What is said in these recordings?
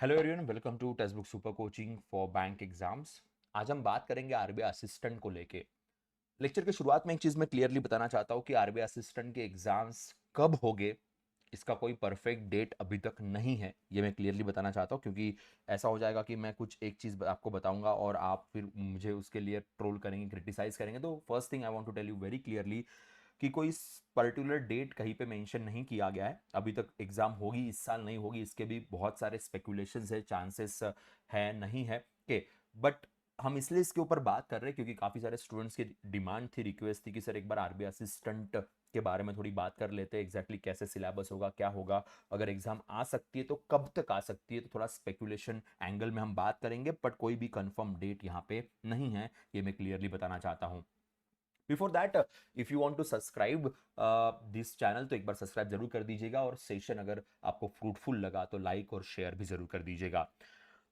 Hello everyone, welcome to Testbook super coaching for bank exams. आज हम बात करेंगे आरबीआई असिस्टेंट को लेके। लेक्चर की शुरुआत में एक चीज मैं क्लियरली बताना चाहता हूँ कि आरबीआई असिस्टेंट के एग्जाम्स कब होंगे, इसका कोई परफेक्ट डेट अभी तक नहीं है। ये मैं क्लियरली बताना चाहता हूँ, क्योंकि ऐसा हो जाएगा कि मैं कुछ एक चीज आपको बताऊंगा और आप फिर मुझे उसके लिए ट्रोल करेंगे, क्रिटिसाइज करेंगे। तो first thing I want to tell you very clearly कि कोई पर्टिकुलर डेट कहीं पे मेंशन नहीं किया गया है। अभी तक एग्जाम होगी, इस साल नहीं होगी, इसके भी बहुत सारे स्पेकुलेशंस है, चांसेस है, नहीं है के। बट हम इसलिए इसके ऊपर बात कर रहे हैं क्योंकि काफी सारे स्टूडेंट्स की डिमांड थी, रिक्वेस्ट थी कि सर एक बार आरबीआई असिस्टेंट के बारे में थोड़ी बात कर लेते हैं। एग्जैक्टली कैसे सिलेबस होगा, क्या होगा, अगर एग्जाम आ सकती है तो कब तक आ सकती है। तो थोड़ा स्पेकुलेशन एंगल में हम बात करेंगे, बट कोई भी कंफर्म डेट यहाँ पे नहीं है, ये मैं क्लियरली बताना चाहता हूँ। Before that, if you want to subscribe this channel तो एक बार सब्सक्राइब जरूर कर दीजिएगा, और सेशन अगर आपको फ्रूटफुल लगा तो लाइक और शेयर भी जरूर कर दीजिएगा।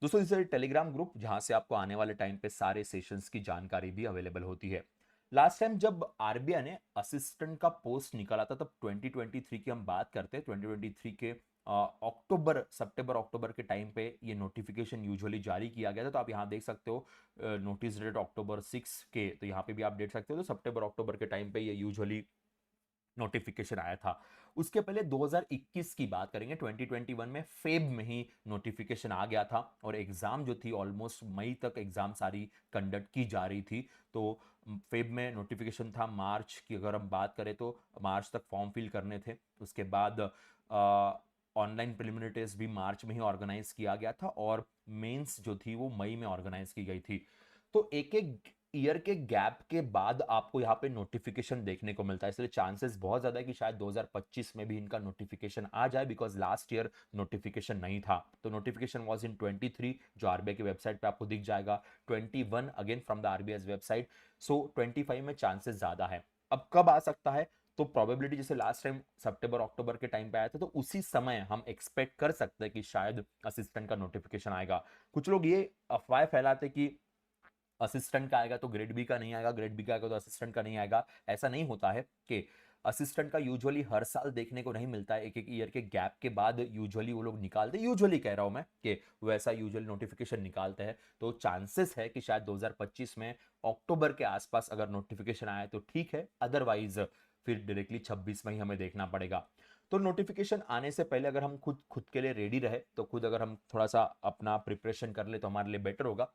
दोस्तों, इस टेलीग्राम ग्रुप जहां से आपको आने वाले टाइम पे सारे सेशंस की जानकारी भी अवेलेबल होती है। लास्ट टाइम जब आरबीआई ने असिस्टेंट का पोस्ट निकाला था, तब 2023 की हम बात करते हैं। 2023 के अक्टूबर, सितंबर अक्टूबर के टाइम पे ये नोटिफिकेशन यूजुअली जारी किया गया था। तो आप यहाँ देख सकते हो नोटिस डेट अक्टूबर 6 के, तो यहाँ पे भी आप देख सकते हो। तो सितंबर अक्टूबर के टाइम पे ये यूजुअली नोटिफिकेशन आया था। उसके पहले 2021 की बात करेंगे, 2021 में फेब में ही नोटिफिकेशन आ गया था, और एग्जाम जो थी ऑलमोस्ट मई तक एग्जाम सारी कंडक्ट की जा रही थी। तो फेब में नोटिफिकेशन था। मार्च की अगर हम बात करें तो मार्च तक फॉर्म फिल करने थे। उसके बाद ऑनलाइन प्रिलिमिनरी टेस्ट भी मार्च में ही ऑर्गेनाइज किया गया था, और मेंस जो थी वो मई में ऑर्गेनाइज की गई थी। तो एक एक ईयर के गैप के बाद आपको यहाँ पे नोटिफिकेशन देखने को मिलता है, इसलिए चांसेस बहुत ज्यादा है कि शायद 2025 में भी इनका नोटिफिकेशन आ जाए, बिकॉज लास्ट ईयर नोटिफिकेशन नहीं था। तो नोटिफिकेशन वाज इन 23, जो आरबीआई की वेबसाइट पे आपको दिख जाएगा, 21 again from the RBI website. So 25 में चांसेस ज्यादा है। अब कब आ सकता है? तो प्रोबेबिलिटी जैसे लास्ट टाइम सितंबर अक्टूबर के टाइम पे आया था, तो उसी समय हम एक्सपेक्ट कर सकते हैं कि शायद असिस्टेंट का नोटिफिकेशन आएगा। कुछ लोग ये अफवाह फैलाते कि असिस्टेंट का आएगा तो ग्रेड बी का नहीं आएगा, ग्रेड बी का आएगा तो असिस्टेंट का नहीं आएगा। ऐसा नहीं होता है कि असिस्टेंट का यूजुअली हर साल देखने को नहीं मिलता है। एक एक ईयर के गैप के बाद यूजुअली वो लोग निकालते हैं, यूजुअली कह रहा हूं मैं कि वैसा यूजुअली नोटिफिकेशन निकालते हैं। तो चांसेस है कि शायद 2025 में अक्टूबर के आसपास अगर नोटिफिकेशन आए तो ठीक है, अदरवाइज फिर डायरेक्टली 26 में ही हमें देखना पड़ेगा। तो नोटिफिकेशन आने से पहले अगर हम खुद खुद के लिए रेडी रहे, तो खुद अगर हम थोड़ा सा अपना प्रिपरेशन कर ले तो हमारे लिए बेटर होगा।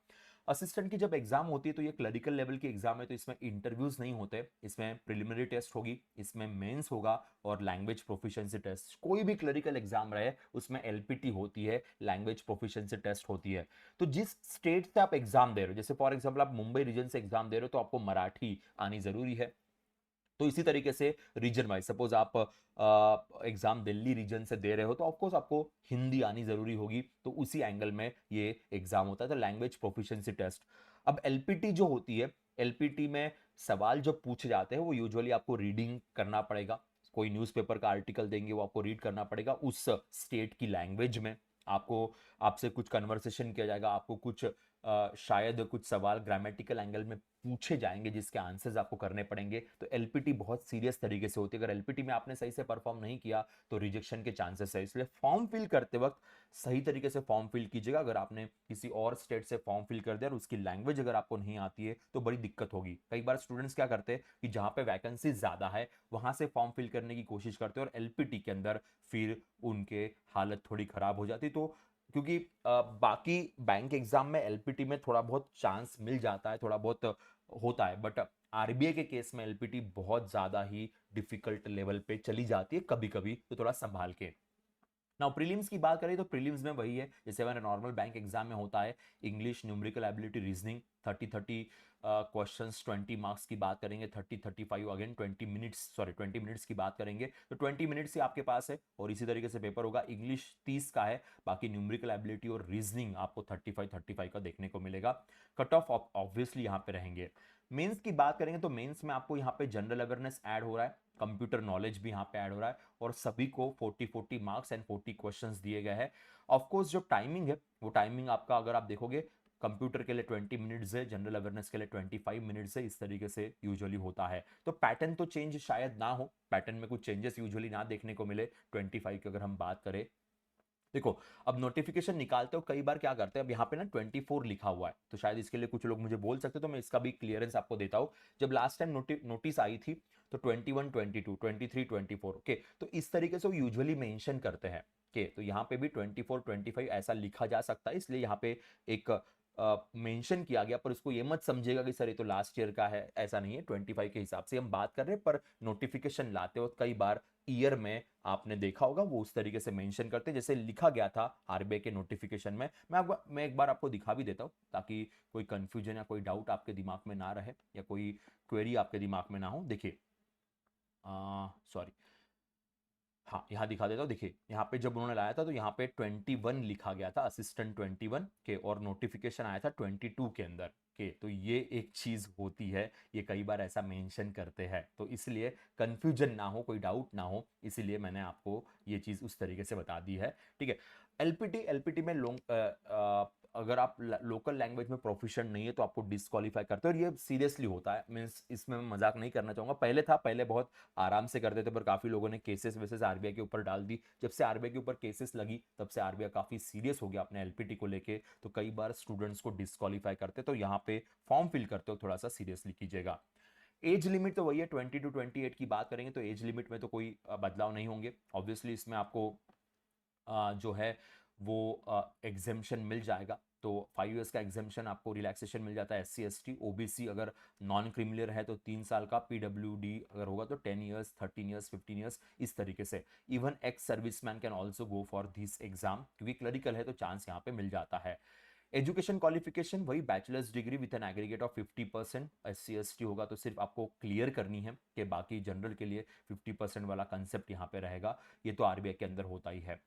असिस्टेंट की जब एग्जाम होती है तो ये क्लरिकल लेवल की एग्जाम है, तो इसमें इंटरव्यूज नहीं होते। इसमें प्रिलिमिनरी टेस्ट होगी, इसमें मेंस होगा, और लैंग्वेज प्रोफिशिएंसी टेस्ट। कोई भी क्लरिकल एग्जाम रहे उसमें एलपीटी होती है, लैंग्वेज प्रोफिशिएंसी टेस्ट होती है। तो जिस स्टेट से आप एग्जाम दे रहे हो, जैसे फॉर एग्जाम्पल आप मुंबई रीजन से एग्जाम दे रहे हो, तो आपको मराठी आनी जरूरी है। तो इसी तरीके से रीजन वाइज, सपोज आप एग्जाम दिल्ली रीजन से दे रहे हो, तो ऑफकोर्स आपको हिंदी आनी जरूरी होगी। तो उसी एंगल में ये एग्जाम होता है, तो लैंग्वेज प्रोफिशिएंसी टेस्ट। अब एलपीटी जो होती है, एलपीटी में सवाल जो पूछे जाते हैं वो यूजुअली आपको रीडिंग करना पड़ेगा। कोई न्यूज़पेपर का आर्टिकल देंगे, वो आपको रीड करना पड़ेगा उस स्टेट की लैंग्वेज में। आपको आपसे कुछ कन्वर्सेशन किया जाएगा, आपको कुछ शायद कुछ सवाल ग्रामेटिकल एंगल में पूछे जाएंगे जिसके आंसर्स आपको करने पड़ेंगे। तो एलपीटी बहुत सीरियस तरीके से होती है। अगर एलपीटी में आपने सही से परफॉर्म नहीं किया तो रिजेक्शन के चांसेस है। इसलिए फॉर्म फिल करते वक्त सही तरीके से फॉर्म फिल कीजिएगा। अगर आपने किसी और स्टेट से फॉर्म फिल कर दिया और उसकी लैंग्वेज अगर आपको नहीं आती है तो बड़ी दिक्कत होगी। कई बार स्टूडेंट्स क्या करते हैं कि जहां पे वैकेंसी ज्यादा है वहां से फॉर्म फिल करने की कोशिश करते हैं, और एलपीटी के अंदर फिर उनके हालत थोड़ी खराब हो जाती। तो क्योंकि बाकी बैंक एग्जाम में एलपीटी में थोड़ा बहुत चांस मिल जाता है, थोड़ा बहुत होता है, बट आरबीआई के केस में एलपीटी बहुत ज्यादा ही डिफिकल्ट लेवल पे चली जाती है कभी कभी, तो थोड़ा संभाल के। नाउ प्रीलिम्स की बात करें तो प्रीलिम्स में वही है जैसे हमारे नॉर्मल बैंक एग्जाम में होता है। English, numerical ability, reasoning, 30 questions, 20 marks की बात करेंगे। 35 अगेन 20 मिनट्स, सॉरी 20 मिनट्स की बात करेंगे तो 20 मिनट्स ही आपके पास है, और इसी तरीके से पेपर होगा। इंग्लिश 30 का है, बाकी न्यूमेरिकल एबिलिटी और रीजनिंग आपको 35 का देखने को मिलेगा। कट ऑफ ऑब्वियसली यहाँ पे रहेंगे। मेंस की बात करेंगे तो मेंस में आपको यहाँ पे जनरल अवेयरनेस ऐड हो रहा है, कंप्यूटर नॉलेज भी यहाँ पे ऐड हो रहा है, और सभी को 40 मार्क्स एंड 40 क्वेश्चंस दिए गए हैं। ऑफ कोर्स जो टाइमिंग है वो टाइमिंग आपका अगर आप देखोगे, कंप्यूटर के लिए 20 मिनट्स है, जनरल अवेयरनेस के लिए 25 मिनट्स है, इस तरीके से यूजुअली होता है। तो पैटर्न तो चेंज शायद ना हो, पैटर्न में कुछ चेंजेस यूजुअली ना देखने को मिले 25 की अगर हम बात करें देखो, अब नोटिफिकेशन निकालते हो कई बार क्या करते हैं, अब यहाँ पे ना 24 लिखा हुआ है, तो शायद इसके लिए कुछ लोग मुझे बोल सकते, तो मैं इसका भी क्लियरेंस आपको देता हूँ। जब लास्ट टाइम नोटिस आई थी तो 21, 22, 23, 24, ओके, तो इस तरीके से वो यूजुअली मेंशन करते हैं। ओके, तो यहाँ पे भी 24, 25 ऐसा लिखा जा सकता है, इसलिए यहाँ पे एक मेंशन किया गया, पर उसको ये मत समझेगा कि सर ये तो लास्ट ईयर का है, ऐसा नहीं है। 25 के हिसाब से हम बात कर रहे हैं, पर नोटिफिकेशन लाते वक्त कई बार ईयर में आपने देखा होगा वो उस तरीके से मेंशन करते हैं जैसे लिखा गया था आरबीआई के नोटिफिकेशन में। मैं एक बार आपको दिखा भी देता हूं, ताकि कोई कंफ्यूजन या कोई डाउट आपके दिमाग में ना रहे, या कोई क्वेरी आपके दिमाग में ना हो। देखिए, सॉरी, हाँ, यहाँ दिखा देता हूँ। देखिए, यहाँ पे जब उन्होंने लाया था तो यहाँ पे 21 लिखा गया था, असिस्टेंट 21 के, और नोटिफिकेशन आया था 22 के अंदर के। तो ये एक चीज होती है, ये कई बार ऐसा मेंशन करते हैं, तो इसलिए कंफ्यूजन ना हो, कोई डाउट ना हो, इसीलिए मैंने आपको ये चीज उस तरीके से बता दी है। ठीक है। एलपीटी, एलपीटी में अगर आप लोकल लैंग्वेज में प्रोफिशिएंट नहीं है तो आपको डिस्क्वालीफाई करते हैं, और ये सीरियसली होता है। मीन्स इसमें मैं मजाक नहीं करना चाहूंगा, पहले था, पहले बहुत आराम से करते थे, पर काफी लोगों ने केसेस वेसेस आरबीआई के ऊपर डाल दी। जब से आरबीआई के ऊपर केसेस लगी तब से आरबीआई काफी सीरियस हो गया अपने एलपीटी को लेके, तो कई बार स्टूडेंट्स को डिस्क्वालीफाई करते, तो यहाँ पे फॉर्म फिल करते हो थोड़ा सा सीरियसली कीजिएगा। एज लिमिट तो वही है, 20 to 28 की बात करेंगे तो एज लिमिट में तो कोई बदलाव नहीं होंगे। ऑब्वियसली इसमें आपको जो है वो एग्जेम्पशन मिल जाएगा, तो 5 इयर्स का एग्जेम्पशन आपको, रिलैक्सेशन मिल जाता है। S C S T OBC अगर नॉन क्रिमिनल है तो 3 साल का, पीडब्ल्यूडी अगर होगा तो 10 इयर्स, 13 इयर्स, 15 इयर्स, इस तरीके से। Even ex serviceman can also go for this exam, क्योंकि क्लरिकल है तो चांस यहाँ पे मिल जाता है। एजुकेशन क्वालिफिकेशन वही bachelor's degree with an aggregate of 50%। S C S T होगा तो सिर्फ आपको क्लियर करनी है, कि बाकी जनरल के लिए 50% वाला कंसेप्ट यहाँ पे रहेगा। ये तो आरबीआई के अंदर होता ही है।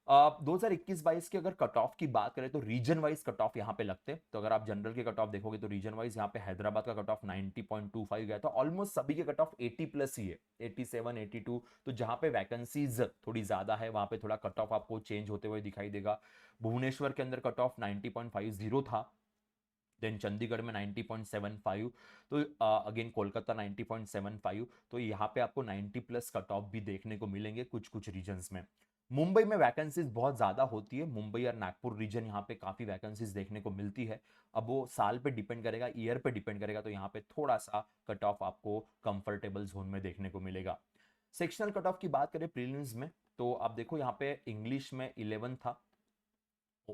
2021-22 की अगर कट ऑफ की बात करें तो रीजन वाइज कट ऑफ यहाँ पे लगते हैं, तो अगर आप जनरल के कट ऑफ देखोगे तो रीजन वाइज यहाँ पे हैदराबाद का कट ऑफ 90.25 गया था। ऑलमोस्ट सभी के कट ऑफ 80 प्लस ही है, 87, 82। तो जहां पे वैकेंसीज थोड़ी ज्यादा है वहां पे थोड़ा कट ऑफ आपको चेंज होते हुए दिखाई देगा। भुवनेश्वर के अंदर कट ऑफ 90.50 था, देन चंडीगढ़ में 90.75, तो अगेन कोलकाता 90.75। तो यहाँ पे आपको 90 प्लस कट ऑफ भी देखने को मिलेंगे कुछ कुछ रीजन्स में। मुंबई में वैकेंसीज बहुत ज्यादा होती है, मुंबई और नागपुर रीजन यहाँ पे काफी वैकेंसीज देखने को मिलती है। अब वो साल पे डिपेंड करेगा, ईयर पे डिपेंड करेगा, तो यहाँ पे थोड़ा सा कट ऑफ आपको कंफर्टेबल जोन में देखने को मिलेगा। सेक्शनल कट ऑफ की बात करें प्रीलिम्स में, तो आप देखो यहाँ पे इंग्लिश में 11 था,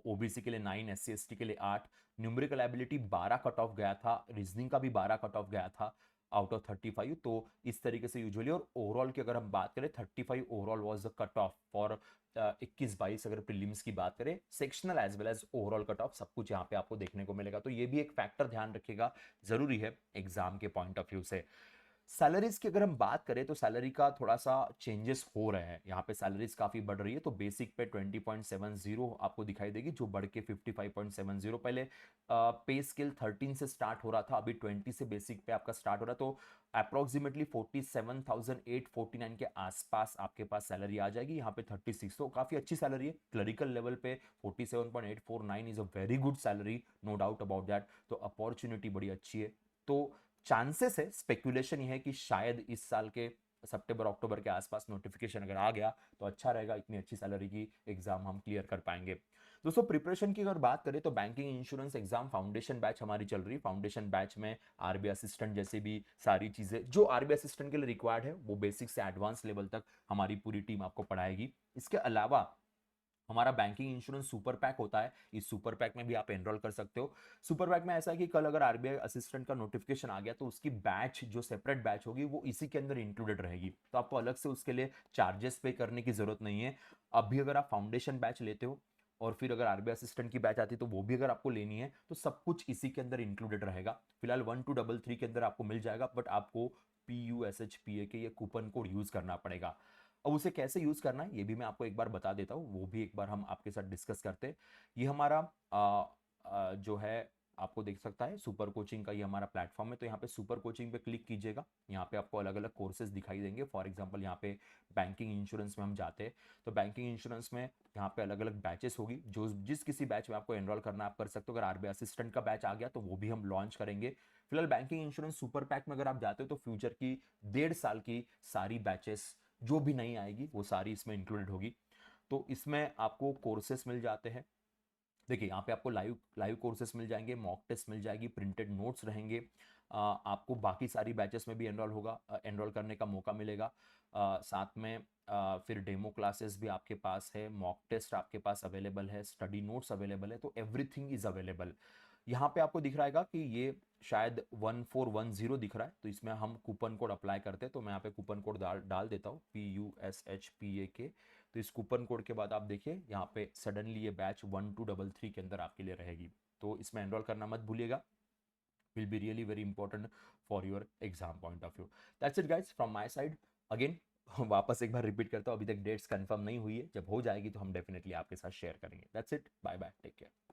ओबीसी के लिए 9, एस सी एस टी के लिए 8, न्यूमेरिकल एबिलिटी 12 कट ऑफ गया था, रीजनिंग का भी 12 कट ऑफ गया था आउट ऑफ 35। तो इस तरीके से यूजुअली, और ओवरऑल की अगर हम बात करें 35 overall was the cut off for 21-22। अगर प्रीलिम्स की बात करें, sectional as well as overall cut off सब कुछ यहाँ पे आपको देखने को मिलेगा, तो ये भी एक फैक्टर ध्यान रखिएगा, जरूरी है एग्जाम के पॉइंट ऑफ व्यू से। सैलरीज की अगर हम बात करें तो सैलरी का थोड़ा सा चेंजेस हो रहे हैं, यहाँ पे सैलरीज काफी बढ़ रही है, तो बेसिक पे 20.70 आपको दिखाई देगी, जो बढ़ के 55.70। पहले पे स्केल 13 से स्टार्ट हो रहा था, अभी 20 से बेसिक पे आपका स्टार्ट हो रहा है, तो अप्रोक्सीमेटली 47,849 के आसपास आपके पास सैलरी आ जाएगी। यहाँ पे 36, तो काफी अच्छी सैलरी है। क्लरिकल लेवल पे 47.849 is a very good salary, no doubt about that, तो अपॉर्चुनिटी बड़ी अच्छी है। तो चांसेस है, स्पेकुलेशन ये है कि शायद इस साल के सितंबर अक्टूबर के आसपास नोटिफिकेशन अगर आ गया तो अच्छा रहेगा, इतनी अच्छी सैलरी की एग्जाम हम क्लियर कर पाएंगे। दोस्तों, प्रिपरेशन की अगर बात करें तो banking insurance exam foundation batch हमारी चल रही है। फाउंडेशन बैच में आरबीआई असिस्टेंट जैसे भी सारी चीजें जो आरबीआई असिस्टेंट के लिए रिक्वायर्ड है, वो बेसिक से एडवांस लेवल तक हमारी पूरी टीम आपको पढ़ाएगी। इसके अलावा हमारा बैंकिंग इंश्योरेंस सुपर पैक होता है, इस सुपर पैक में भी आप एनरोल कर सकते हो। सुपर पैक में ऐसा है कि कल अगर आरबीआई असिस्टेंट का नोटिफिकेशन आ गया तो उसकी बैच, जो सेपरेट बैच होगी, वो इसी के अंदर इंक्लूडेड रहेगी, तो आपको अलग से उसके लिए चार्जेस पे करने की जरूरत नहीं है। अभी अगर आप फाउंडेशन बैच लेते हो और फिर अगर आरबीआई असिस्टेंट की बैच आती है तो वो भी अगर आपको लेनी है तो सब कुछ इसी के अंदर इंक्लूडेड रहेगा। फिलहाल 1233 के अंदर आपको मिल जाएगा, बट आपको PUSHPA के ये कूपन कोड यूज करना पड़ेगा। अब उसे कैसे यूज करना है ये भी मैं आपको एक बार बता देता हूँ, वो भी एक बार हम आपके साथ डिस्कस करते हैं। ये हमारा जो है, आपको देख सकता है सुपर कोचिंग का ये हमारा प्लेटफॉर्म है, तो यहाँ पे सुपर कोचिंग पे क्लिक कीजिएगा। यहाँ पे आपको अलग अलग कोर्सेज दिखाई देंगे। फॉर एग्जांपल यहाँ पे बैंकिंग इंश्योरेंस में हम जाते हैं, तो बैंकिंग इंश्योरेंस में यहाँ पे अलग अलग बैचेस होगी, जो जिस किसी बैच में आपको एनरोल करना आप कर सकते हो। अगर आरबीआई असिस्टेंट का बैच आ गया तो वो भी हम लॉन्च करेंगे। फिलहाल बैंकिंग इंश्योरेंस सुपर पैक में अगर आप जाते हो तो फ्यूचर की 1.5 साल की सारी बैचेस जो भी नहीं आएगी वो सारी इसमें इंक्लूडेड होगी। तो इसमें आपको कोर्सेस मिल जाते हैं। देखिए यहाँ पे आपको लाइव लाइव कोर्सेस मिल जाएंगे, मॉक टेस्ट मिल जाएगी, प्रिंटेड नोट्स रहेंगे। आपको बाकी सारी बैचेस में भी एनरोल करने का मौका मिलेगा। साथ में फिर डेमो क्लासेस भी आपके पास है, मॉक टेस्ट आपके पास अवेलेबल है, स्टडी नोट्स अवेलेबल है, तो एवरीथिंग इज अवेलेबल। यहाँ पे आपको दिख रहेगा कि ये शायद 1410 दिख रहा है, तो इसमें हम कूपन कोड अप्लाई करते हैं। तो मैं यहाँ पे कूपन कोड डाल देता हूँ, PUSHPAK। तो इस कूपन कोड के बाद आप देखिए यहाँ पे सडनली ये बैच 1233 के अंदर आपके लिए रहेगी। तो इसमें एनरोल करना मत भूलिएगा, will be really very important for your exam point of view. That's it guys from my side. Again वापस एक बार रिपीट करता हूँ, अभी तक डेट्स कंफर्म नहीं हुई है, जब हो जाएगी तो हम डेफिनेटली आपके साथ शेयर करेंगे। That's it, bye bye, take care.